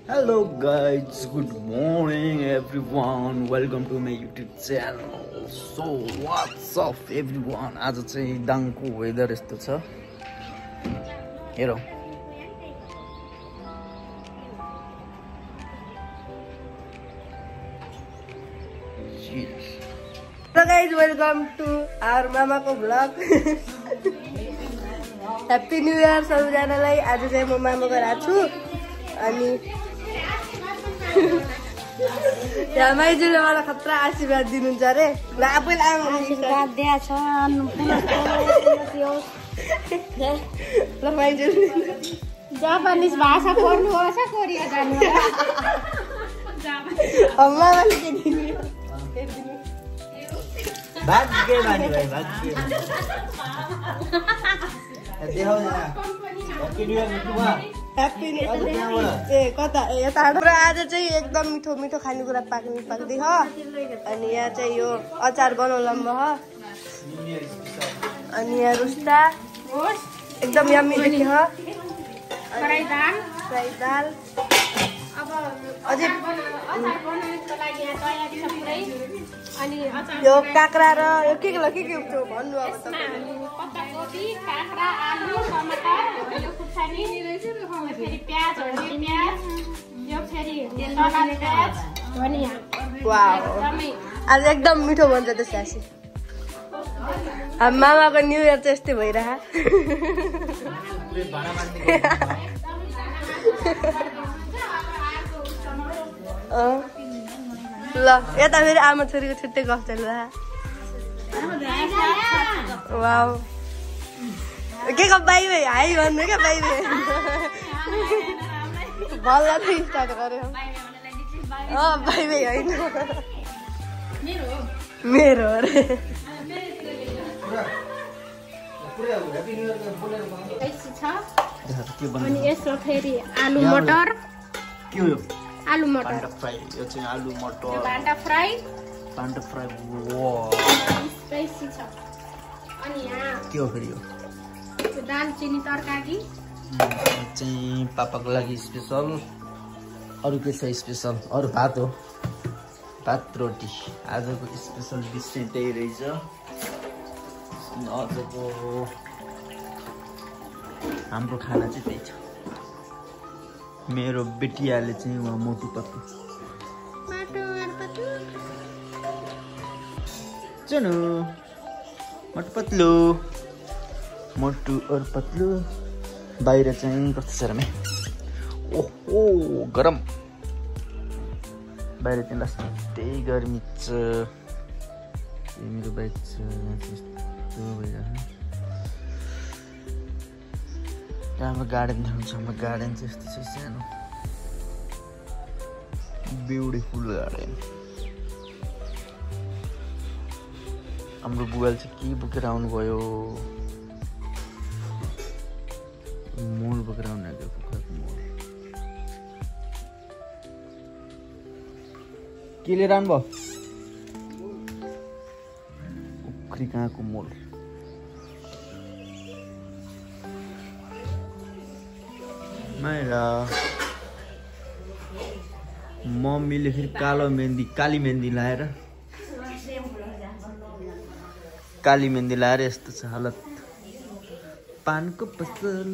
Hello guys, good morning everyone. Welcome to my YouTube channel. So what's up everyone? आज चाहिँ दाङको weather यस्तो छ। हेरौ। Hello guys, welcome to our mamako vlog. Happy New Year सबैजनालाई। आज चाहिँ म मामाको घर आएको छु अनि यहाँ माइजूले मलाई खतरा आशीर्वाद दिनुहुन्छ अरे। ल आफैले आमाले आशीर्वाद दिएछ ल माइजूले जापानिज भाषा पढ्नु होस् कोरिया जानु मामाले के दिनु भाग्य बानी भाइ भाग्य। देखाउ न। ओके न्यू इयर मिठुमा। Happy new year. ए कता ए यता र आज चाहिँ एकदम मिठो मिठो खानेकुरा पाक्दै ह। अनि यहाँ चाहिँ यो अचार बनाउलाम ह। अनि यहाँ रुस्टा एकदम यम्मी देखि ह। फ्राई दाल अब अझै अचार बनाउनको लागि यहाँ तयारी छ पुरै। अनि अचार यो काक्रा र यो के भन्नु अब हामी पत्ताकोबी, काँक्रा, आलु, टमाटर, यो खुर्सानी, फेरि प्याज, हरियो प्याज, यो फेरि तलाद प्याज, धनिया। वाउ आज एकदम मिठो बन्छ त्यसपछि। मामाको न्यू इयर चाहिँ यस्तै भइरह। ल यता फेरि आमा छोरीको छुट्टै गफ चलिरह। वाउ के बाई भाइ हाई भन्नु क्या बाई भाइ बल्ल चाहिँ स्टार्ट गर्यो। बाई भाइ होइन मेरो अरे। अनि यसमा फेरि आलु मटर के हो यो? आलु मटर पान्डा फ्राई। यो चाहिँ आलु मटर भान्टा फ्राई पान्डा फ्राई। वाउ स्पाइसी छ। अनि यहाँ के हो फेरि यो? दालचिनी तरकारी चाहिँ पापाको लागि स्पेसल। अरू के छ स्पेसल? अरू भात हो, भात रोटी। आजको स्पेसल डिस चाहिँ त्यही रहेछ। आजको हाम्रो खाना चाहिँ त्यही छ। मेरो बेटियाले चाहिँ उहाँ मोटु पत्लु चुनु मोटु पत्लु मोटु और पत्लु। बाहिर चाहिँ कस्तो छ र मे? ओहो गरम। बाहिर चाहिँ लास्टै गर्मी छ। मेरो बाइक छ यस्तो भइरहेको। हाम्रो गार्डन देखाउँछ। हाम्रो गार्डन चाहिँ यस्तो छ सानो ब्युटिफुल गार्डन। हाम्रो बुवाले चाहिँ के बोकेर आउनुभयो? मोल बोकेर आउनु आएको कुखुराको मोल। के लिएर आउनुभयो? कुखुरी कहाँको मोल। मेरा मम्मीले फेरि काली मेहन्दी लाएर यस्तो छ हालत। पानको पसल